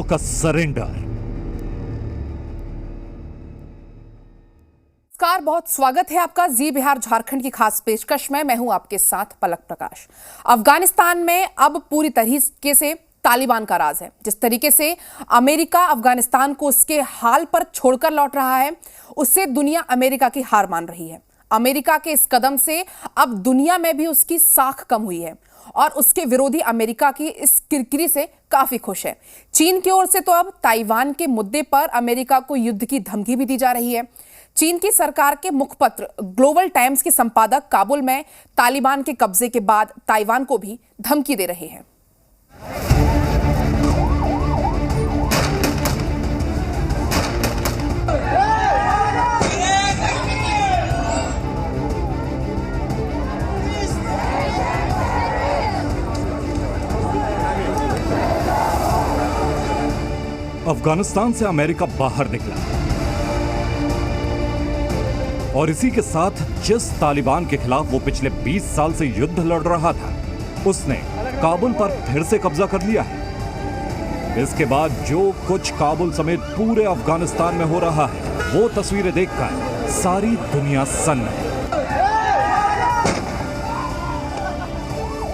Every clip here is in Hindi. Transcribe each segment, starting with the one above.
का सरेंडर। नमस्कार, बहुत स्वागत है आपका जी बिहार झारखंड की खास पेशकश में। मैं हूं आपके साथ पलक प्रकाश। अफगानिस्तान में अब पूरी तरीके से तालिबान का राज है। जिस तरीके से अमेरिका अफगानिस्तान को उसके हाल पर छोड़कर लौट रहा है, उससे दुनिया अमेरिका की हार मान रही है। अमेरिका के इस कदम से अब दुनिया में भी उसकी साख कम हुई है और उसके विरोधी अमेरिका की इस किरकिरी से काफी खुश है। चीन की ओर से तो अब ताइवान के मुद्दे पर अमेरिका को युद्ध की धमकी भी दी जा रही है। चीन की सरकार के मुखपत्र ग्लोबल टाइम्स के संपादक काबुल में तालिबान के कब्जे के बाद ताइवान को भी धमकी दे रहे हैं। अफगानिस्तान से अमेरिका बाहर निकला और इसी के साथ जिस तालिबान के खिलाफ वो पिछले 20 साल से युद्ध लड़ रहा था, उसने काबुल पर फिर से कब्जा कर लिया है। इसके बाद जो कुछ काबुल समेत पूरे अफगानिस्तान में हो रहा है, वो तस्वीरें देखकर सारी दुनिया सन्न है।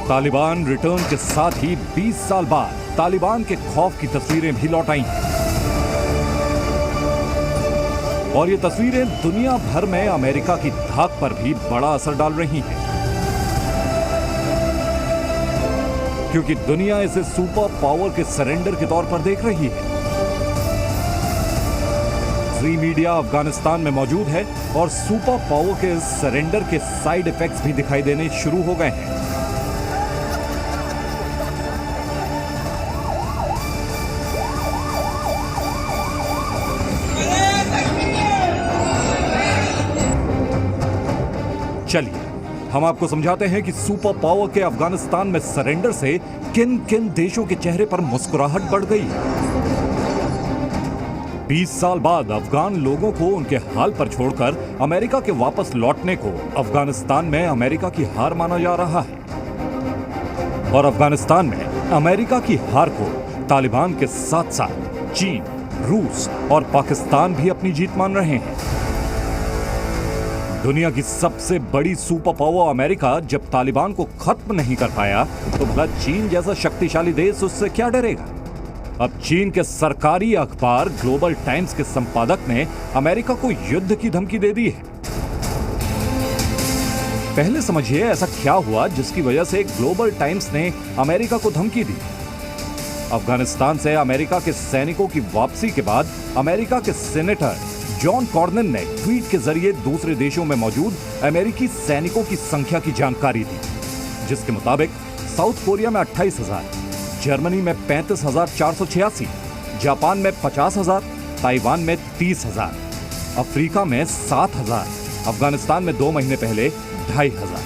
तालिबान रिटर्न के साथ ही 20 साल बाद तालिबान के खौफ की तस्वीरें भी लौट आई हैं। और ये तस्वीरें दुनिया भर में अमेरिका की धाक पर भी बड़ा असर डाल रही हैं, क्योंकि दुनिया इसे सुपर पावर के सरेंडर के तौर पर देख रही है। फ्री मीडिया अफगानिस्तान में मौजूद है और सुपर पावर के इस सरेंडर के साइड इफेक्ट्स भी दिखाई देने शुरू हो गए हैं। चलिए हम आपको समझाते हैं कि सुपर पावर के अफगानिस्तान में सरेंडर से किन किन देशों के चेहरे पर मुस्कुराहट बढ़ गई। 20 साल बाद अफगान लोगों को उनके हाल पर छोड़कर अमेरिका के वापस लौटने को अफगानिस्तान में अमेरिका की हार माना जा रहा है। और अफगानिस्तान में अमेरिका की हार को तालिबान के साथ साथ चीन, रूस और पाकिस्तान भी अपनी जीत मान रहे हैं। दुनिया की सबसे बड़ी सुपर पावर अमेरिका जब तालिबान को खत्म नहीं कर पाया, तो भला चीन जैसा शक्तिशाली देश उससे क्या डरेगा। अब चीन के सरकारी अखबार ग्लोबल टाइम्स के संपादक ने अमेरिका को युद्ध की धमकी दे दी है। पहले समझिए ऐसा क्या हुआ जिसकी वजह से ग्लोबल टाइम्स ने अमेरिका को धमकी दी। अफगानिस्तान से अमेरिका के सैनिकों की वापसी के बाद अमेरिका के सेनेटर जॉन कॉर्नन ने ट्वीट के जरिए दूसरे देशों में मौजूद अमेरिकी सैनिकों की संख्या की जानकारी दी, जिसके मुताबिक साउथ कोरिया में 28,000, जर्मनी में 35,486, जापान में 50,000, ताइवान में 30,000, अफ्रीका में 7,000, अफगानिस्तान में 2 महीने पहले 2,500।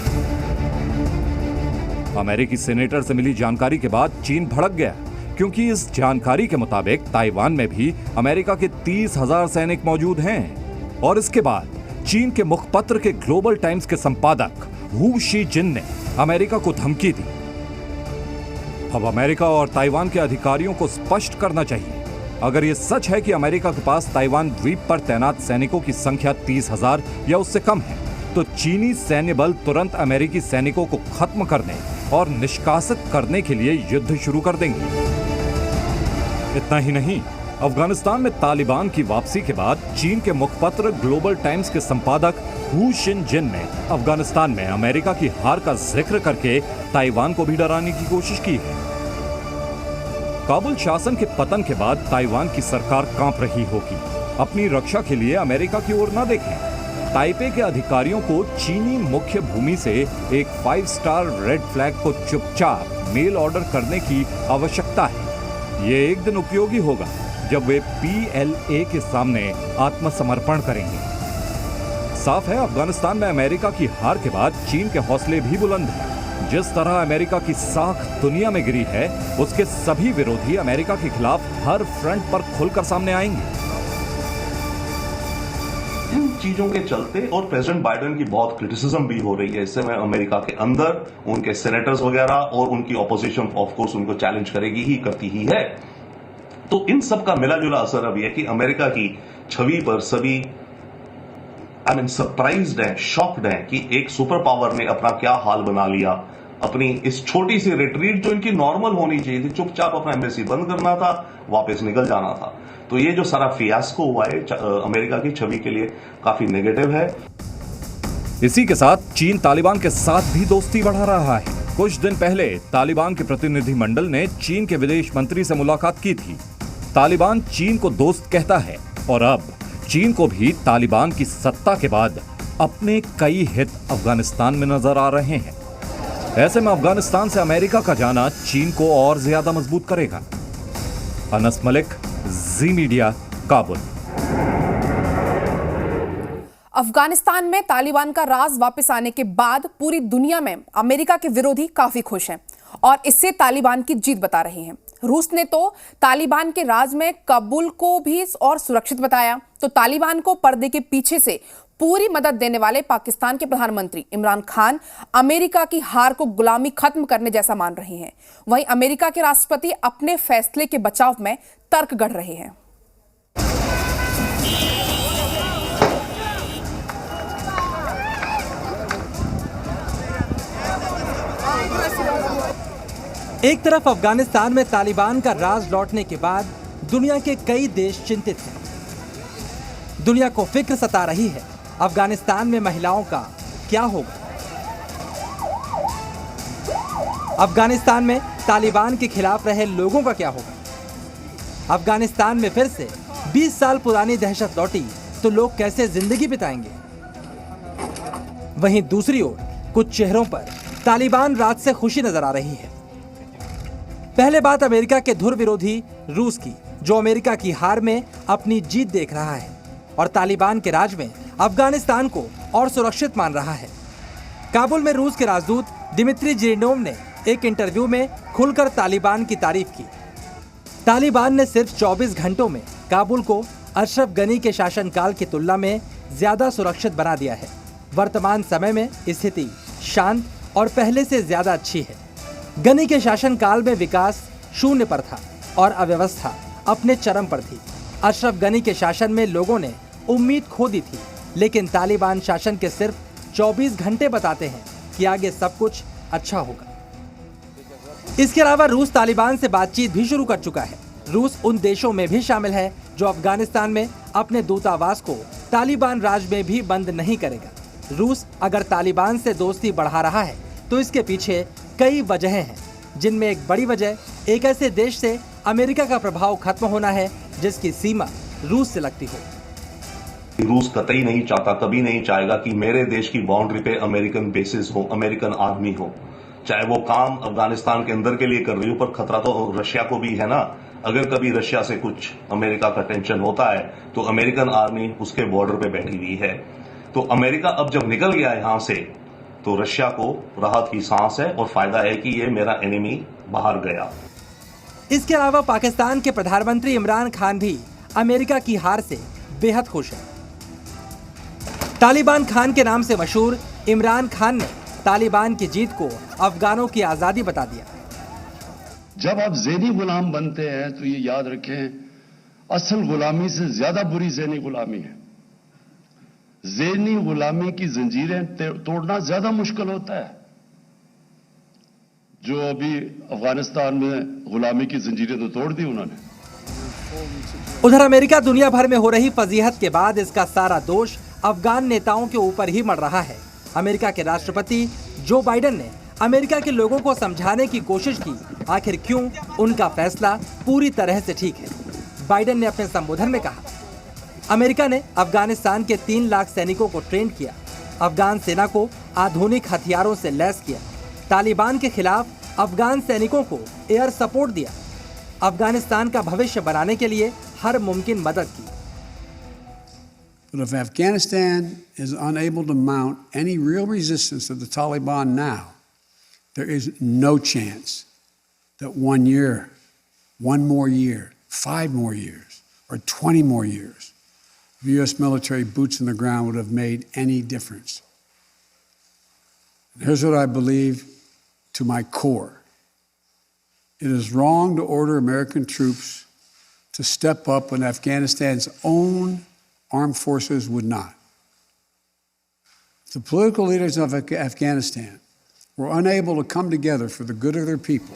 अमेरिकी सेनेटर से मिली जानकारी के बाद चीन भड़क गया, क्योंकि इस जानकारी के मुताबिक ताइवान में भी अमेरिका के 30,000 सैनिक मौजूद हैं। और इसके बाद चीन के मुखपत्र के ग्लोबल टाइम्स के संपादक हू शी जिन ने अमेरिका को धमकी दी। अब अमेरिका और ताइवान के अधिकारियों को स्पष्ट करना चाहिए, अगर यह सच है कि अमेरिका के पास ताइवान द्वीप पर तैनात सैनिकों की संख्या 30,000 या उससे कम है, तो चीनी सैन्य बल तुरंत अमेरिकी सैनिकों को खत्म करने और निष्कासित करने के लिए युद्ध शुरू कर देंगे। इतना ही नहीं, अफगानिस्तान में तालिबान की वापसी के बाद चीन के मुखपत्र ग्लोबल टाइम्स के संपादक हू शिन जिन ने अफगानिस्तान में अमेरिका की हार का जिक्र करके ताइवान को भी डराने की कोशिश की है। काबुल शासन के पतन के बाद ताइवान की सरकार कांप रही होगी। अपनी रक्षा के लिए अमेरिका की ओर न देखें। ताइपे के अधिकारियों को चीनी मुख्य भूमि से एक 5 स्टार रेड फ्लैग को चुपचाप मेल ऑर्डर करने की आवश्यकता है। ये एक दिन उपयोगी होगा जब वे PLA के सामने आत्मसमर्पण करेंगे। साफ है, अफगानिस्तान में अमेरिका की हार के बाद चीन के हौसले भी बुलंद हैं। जिस तरह अमेरिका की साख दुनिया में गिरी है, उसके सभी विरोधी अमेरिका के खिलाफ हर फ्रंट पर खुलकर सामने आएंगे। इन चीजों के चलते और प्रेसिडेंट बाइडेन की बहुत क्रिटिसिज्म भी हो रही है इस समय अमेरिका के अंदर, उनके सेनेटर्स वगैरह और उनकी ऑपोजिशन ऑफ कोर्स उनको चैलेंज करेगी ही, करती ही है। तो इन सब का मिला जुला असर अब यह कि अमेरिका की छवि पर सभी सरप्राइज्ड है, शॉक्ड है कि एक सुपर पावर ने अपना क्या हाल बना लिया। अपनी इस छोटी सी रिट्रीट जो इनकी नॉर्मल होनी चाहिए थी, चुपचाप अपना एम्बेसी बंद करना था, वापस निकल जाना था। तो ये जो सारा फियास्को हुआ है अमेरिका की छवि के लिए काफी नेगेटिव है। इसी के साथ चीन तालिबान के साथ भी दोस्ती बढ़ा रहा है। कुछ दिन पहले तालिबान के प्रतिनिधिमंडल ने चीन के विदेश मंत्री से मुलाकात की थी। तालिबान चीन को दोस्त कहता है और अब चीन को भी तालिबान की सत्ता के बाद अपने कई हित अफगानिस्तान में नजर आ रहे हैं। ऐसे में अफगानिस्तान से अमेरिका का जाना चीन को और ज्यादा मजबूत करेगा। अनस मलिक, जी मीडिया, काबुल। अफगानिस्तान में तालिबान का राज वापस आने के बाद पूरी दुनिया में अमेरिका के विरोधी काफी खुश हैं और इससे तालिबान की जीत बता रहे हैं। रूस ने तो तालिबान के राज में काबुल को भी और सुरक्षित बताया, तो तालिबान को पर्दे के पीछे से पूरी मदद देने वाले पाकिस्तान के प्रधानमंत्री इमरान खान अमेरिका की हार को गुलामी खत्म करने जैसा मान रहे हैं। वहीं अमेरिका के राष्ट्रपति अपने फैसले के बचाव में तर्क गढ़ रहे हैं। एक तरफ अफगानिस्तान में तालिबान का राज लौटने के बाद दुनिया के कई देश चिंतित हैं। दुनिया को फिक्र सता रही है, अफगानिस्तान में महिलाओं का क्या होगा। अफगानिस्तान में तालिबान के खिलाफ रहे लोगों का क्या होगा। अफगानिस्तान में फिर से 20 साल पुरानी दहशत लौटी तो लोग कैसे जिंदगी बिताएंगे। वहीं दूसरी ओर कुछ चेहरों पर तालिबान राज से खुशी नजर आ रही है। पहले बात अमेरिका के धुर विरोधी रूस की, जो अमेरिका की हार में अपनी जीत देख रहा है और तालिबान के राज में अफगानिस्तान को और सुरक्षित मान रहा है। काबुल में रूस के राजदूत दिमित्री जिरिनोव ने एक इंटरव्यू में खुलकर तालिबान की तारीफ की। तालिबान ने सिर्फ 24 घंटों में काबुल को अशरफ गनी के शासनकाल की तुलना में ज्यादा सुरक्षित बना दिया है। वर्तमान समय में स्थिति शांत और पहले से ज्यादा अच्छी है। गनी के शासनकाल में विकास शून्य पर था और अव्यवस्था अपने चरम पर थी। अशरफ गनी के शासन में लोगों ने उम्मीद खो दी थी, लेकिन तालिबान शासन के सिर्फ 24 घंटे बताते हैं कि आगे सब कुछ अच्छा होगा। इसके अलावा रूस तालिबान से बातचीत भी शुरू कर चुका है। रूस उन देशों में भी शामिल है जो अफगानिस्तान में अपने दूतावास को तालिबान राज में भी बंद नहीं करेगा। रूस अगर तालिबान से दोस्ती बढ़ा रहा है तो इसके पीछे कई वजहें हैं, जिनमें एक बड़ी वजह एक ऐसे देश से अमेरिका का प्रभाव खत्म होना है जिसकी सीमा रूस से लगती हो। रूस कतई नहीं चाहता, कभी नहीं चाहेगा कि मेरे देश की बाउंड्री पे अमेरिकन बेसिस हो, अमेरिकन आर्मी हो। चाहे वो काम अफगानिस्तान के अंदर के लिए कर रही हो, पर खतरा तो रशिया को भी है ना। अगर कभी रशिया से कुछ अमेरिका का टेंशन होता है तो अमेरिकन आर्मी उसके बॉर्डर पे बैठी हुई है। तो अमेरिका अब जब निकल गया यहां से तो रशिया को राहत की सांस है और फायदा है कि ये मेरा एनिमी बाहर गया। इसके अलावा पाकिस्तान के प्रधानमंत्री इमरान खान भी अमेरिका की हार से बेहद खुश है। तालिबान खान के नाम से मशहूर इमरान खान ने तालिबान की जीत को अफगानों की आजादी बता दिया। जब आप ज़ेनी गुलाम बनते हैं तो ये याद रखें, असल गुलामी से ज्यादा बुरी ज़ेनी गुलामी है। ज़ेनी गुलामी की जंजीरें तोड़ना ज्यादा मुश्किल होता है। जो अभी अफगानिस्तान में गुलामी की जंजीरें तो तोड़ दी उन्होंने। उधर अमेरिका दुनिया भर में हो रही फजीहत के बाद इसका सारा दोष अफगान नेताओं के ऊपर ही मर रहा है। अमेरिका के राष्ट्रपति जो बाइडेन ने अमेरिका के लोगों को समझाने की कोशिश की आखिर क्यों उनका फैसला पूरी तरह से ठीक है। बाइडेन ने अपने संबोधन में कहा, अमेरिका ने अफगानिस्तान के 3 लाख सैनिकों को ट्रेन किया, अफगान सेना को आधुनिक हथियारों से लैस किया, तालिबान के खिलाफ अफगान सैनिकों को एयर सपोर्ट दिया, अफगानिस्तान का भविष्य बनाने के लिए हर मुमकिन मदद की। But if Afghanistan is unable to mount any real resistance to the Taliban now, there is no chance that 1 year, 1 more year, 5 more years, or 20 more years of U.S. military boots on the ground would have made any difference. And here's what I believe to my core. It is wrong to order American troops to step up when Afghanistan's own armed forces would not. The political leaders of Afghanistan were unable to come together for the good of their people.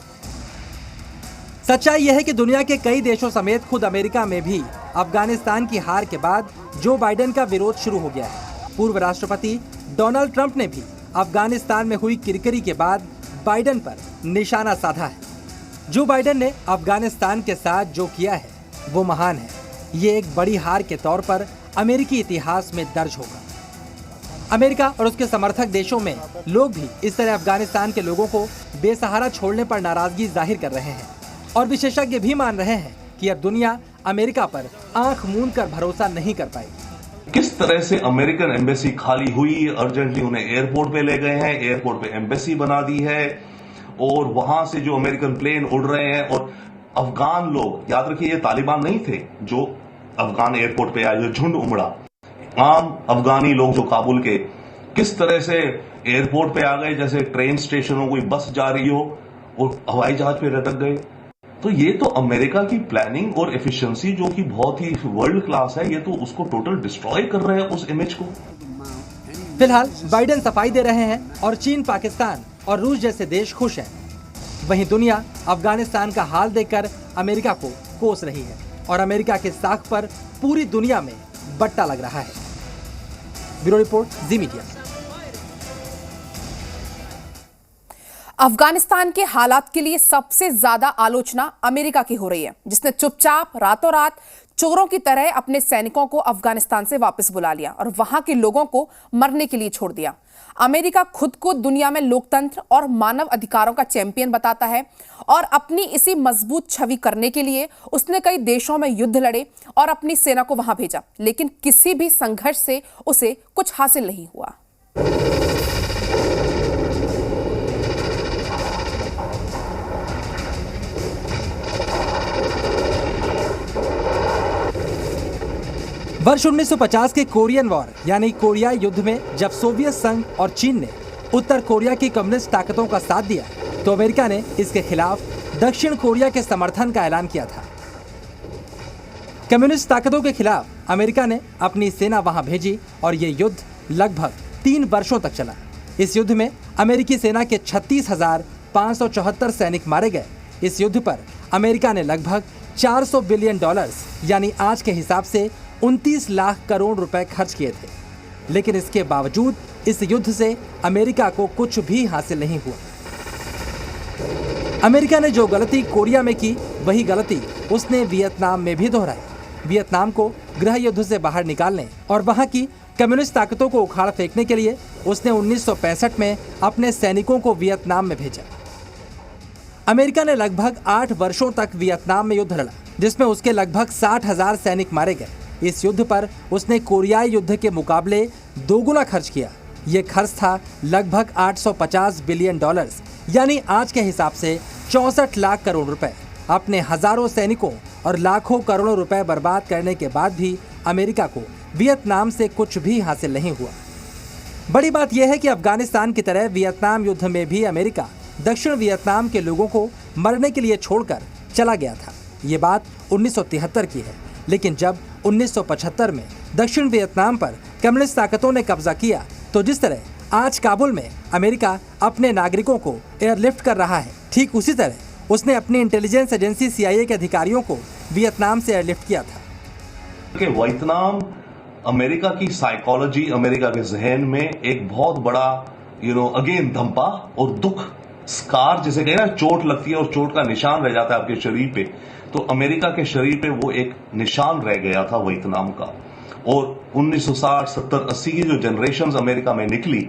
सच्चाई यह है कि दुनिया के कई देशों समेत खुद अमेरिका में भी अफगानिस्तान की हार के बाद जो बाइडेन का विरोध शुरू हो गया है। पूर्व राष्ट्रपति डोनाल्ड ट्रंप ने भी अफगानिस्तान में हुई किरकिरी के बाद बाइडेन पर निशाना साधा है। जो बाइडेन ने अफगानिस्तान के साथ जो किया है वो महान है। ये एक बड़ी हार के तौर पर अमेरिकी इतिहास में दर्ज होगा। अमेरिका और उसके समर्थक देशों में लोग भी इस तरह अफगानिस्तान के लोगों को बेसहारा छोड़ने पर नाराजगी जाहिर कर रहे हैं और विशेषज्ञ भी मान रहे हैं कि अब दुनिया अमेरिका पर आंख मूंद कर भरोसा नहीं कर पाएगी। किस तरह से अमेरिकन एम्बेसी खाली हुई, अर्जेंटली उन्हें एयरपोर्ट पे ले गए हैं, एयरपोर्ट पे एम्बेसी बना दी है और वहां से जो अमेरिकन प्लेन उड़ रहे हैं और अफगान लोग, याद रखिए ये तालिबान नहीं थे जो अफगान एयरपोर्ट पे आए, जो झुंड उमड़ा, आम अफगानी लोग जो काबुल के किस तरह से एयरपोर्ट पे आ गए जैसे ट्रेन स्टेशनों कोई बस जा रही हो और हवाई जहाज पे लटक गए। तो ये तो अमेरिका की प्लानिंग और एफिशिएंसी जो कि बहुत ही वर्ल्ड क्लास है, ये तो उसको टोटल डिस्ट्रॉय कर रहे हैं उस इमेज को। फिलहाल बाइडेन सफाई दे रहे हैं और चीन, पाकिस्तान और रूस जैसे देश खुश हैं। वहीं दुनिया अफगानिस्तान का हाल देखकर अमेरिका को कोस रही है और अमेरिका के साख पर पूरी दुनिया में बट्टा लग रहा है। ब्यूरो रिपोर्ट, जी मीडिया। अफगानिस्तान के हालात के लिए सबसे ज्यादा आलोचना अमेरिका की हो रही है, जिसने चुपचाप रातों रात चोरों की तरह अपने सैनिकों को अफगानिस्तान से वापस बुला लिया और वहां के लोगों को मरने के लिए छोड़ दिया। अमेरिका खुद को दुनिया में लोकतंत्र और मानव अधिकारों का चैंपियन बताता है और अपनी इसी मजबूत छवि करने के लिए उसने कई देशों में युद्ध लड़े और अपनी सेना को वहां भेजा, लेकिन किसी भी संघर्ष से उसे कुछ हासिल नहीं हुआ। वर्ष 1950 के कोरियन वॉर यानी कोरियाई युद्ध में जब सोवियत संघ और चीन ने उत्तर कोरिया की कम्युनिस्ट ताकतों का साथ दिया तो अमेरिका ने इसके खिलाफ दक्षिण कोरिया के समर्थन का ऐलान किया था। कम्युनिस्ट ताकतों के खिलाफ अमेरिका ने अपनी सेना वहां भेजी और ये युद्ध लगभग 3 वर्षों तक चला। इस युद्ध में अमेरिकी सेना के 36,574 सैनिक मारे गए। इस युद्ध पर अमेरिका ने लगभग $400 बिलियन यानी आज के हिसाब से 29 लाख करोड़ रुपए खर्च किए थे, लेकिन इसके बावजूद इस युद्ध से अमेरिका को कुछ भी हासिल नहीं हुआ। अमेरिका ने जो गलती कोरिया में की वही गलती उसने वियतनाम में भी दोहराई। वियतनाम को गृह युद्ध से बाहर निकालने और वहां की कम्युनिस्ट ताकतों को उखाड़ फेंकने के लिए उसने 1965 में अपने सैनिकों को वियतनाम में भेजा। अमेरिका ने लगभग 8 वर्षों तक वियतनाम में युद्ध लड़ा, जिसमें उसके लगभग 60,000 सैनिक मारे गए। इस युद्ध पर उसने कोरियाई युद्ध के मुकाबले दोगुना खर्च किया। ये खर्च था लगभग $850 बिलियन यानी आज के हिसाब से 64 लाख करोड़ रुपए। अपने हजारों सैनिकों और लाखों करोड़ों रुपए बर्बाद करने के बाद भी अमेरिका को वियतनाम से कुछ भी हासिल नहीं हुआ। बड़ी बात यह है कि अफगानिस्तान की तरह वियतनाम युद्ध में भी अमेरिका दक्षिण वियतनाम के लोगों को मरने के लिए छोड़कर चला गया था। ये बात 1973 की है, लेकिन जब 1975 में दक्षिण वियतनाम पर कम्युनिस्ट ताकतों ने कब्जा किया तो जिस तरह आज काबुल में अमेरिका अपने नागरिकों को एयरलिफ्ट कर रहा है, ठीक उसी तरह उसने अपनी इंटेलिजेंस एजेंसी CIA के अधिकारियों को वियतनाम से एयरलिफ्ट किया था। वियतनाम अमेरिका की साइकोलॉजी, अमेरिका के जहन में एक बहुत बड़ा अगेन धब्बा और दुख, स्कार जिसे कहे ना, चोट लगती है और चोट का निशान रह जाता है आपके शरीर पे। तो अमेरिका के शरीर पे वो एक निशान रह गया था वियतनाम का। और 1960, 70, 80 की जो जनरेशंस अमेरिका में निकली,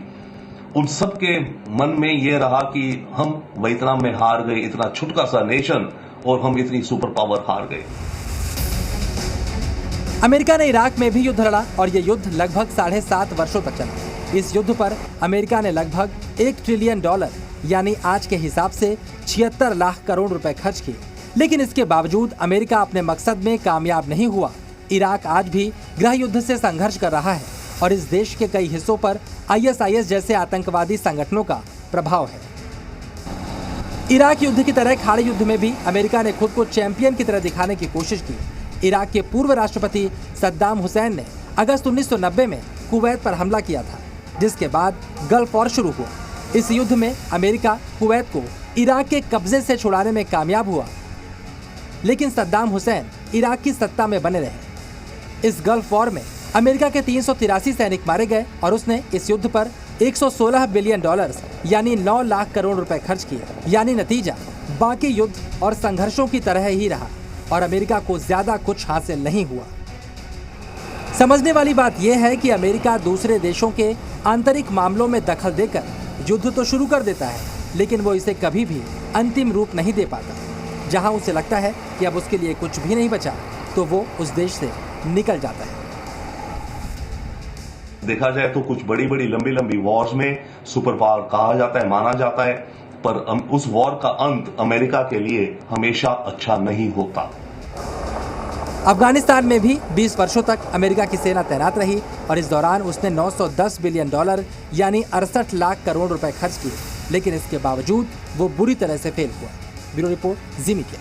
उन सब के मन में ये रहा कि हम वियतनाम में हार गए, इतना छुटका सा नेशन, और हम इतनी सुपर पावर हार गए। अमेरिका ने इराक में भी युद्ध लड़ा और ये युद्ध लगभग 7.5 वर्षों तक चला। इस युद्ध पर अमेरिका ने लगभग $1 ट्रिलियन यानी आज के हिसाब से 76 लाख करोड़ रुपए खर्च किए, लेकिन इसके बावजूद अमेरिका अपने मकसद में कामयाब नहीं हुआ। इराक आज भी गृह युद्ध से संघर्ष कर रहा है और इस देश के कई हिस्सों पर ISIS जैसे आतंकवादी संगठनों का प्रभाव है। इराक युद्ध की तरह खाड़ी युद्ध में भी अमेरिका ने खुद को चैंपियन की तरह दिखाने की कोशिश की, इराक के पूर्व राष्ट्रपति सद्दाम हुसैन ने अगस्त 1990 में कुवैत पर हमला किया था, जिसके बाद गल्फ वॉर शुरू हुआ। इस युद्ध में अमेरिका कुवैत को इराक के कब्जे से छुड़ाने में कामयाब हुआ, लेकिन सद्दाम हुसैन इराक की सत्ता में बने रहे। इस गल्फ वॉर में अमेरिका के 383 सैनिक मारे गए और उसने इस युद्ध पर $116 बिलियन यानी 9 लाख करोड़ रुपए खर्च किए। यानी नतीजा बाकी युद्ध और संघर्षों की तरह ही रहा और अमेरिका को ज्यादा कुछ हासिल नहीं हुआ। समझने वाली बात यह है कि अमेरिका दूसरे देशों के आंतरिक मामलों में दखल देकर युद्ध तो शुरू कर देता है, लेकिन वो इसे कभी भी अंतिम रूप नहीं दे पाता। जहां उसे लगता है कि अब उसके लिए कुछ भी नहीं बचा, तो वो उस देश से निकल जाता है। देखा जाए तो कुछ बड़ी बड़ी लंबी लंबी वॉर्स में सुपर पावर कहा जाता है, माना जाता है, पर उस वॉर का अंत अमेरिका के लिए हमेशा अच्छा नहीं होता। अफगानिस्तान में भी 20 वर्षों तक अमेरिका की सेना तैनात रही और इस दौरान उसने $910 बिलियन यानी 68 लाख करोड़ रुपए खर्च किए, लेकिन इसके बावजूद वो बुरी तरह से फेल हुआ। ब्यूरो रिपोर्ट, जी मीडिया।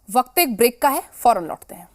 वक्त एक ब्रेक का है, फौरन लौटते हैं।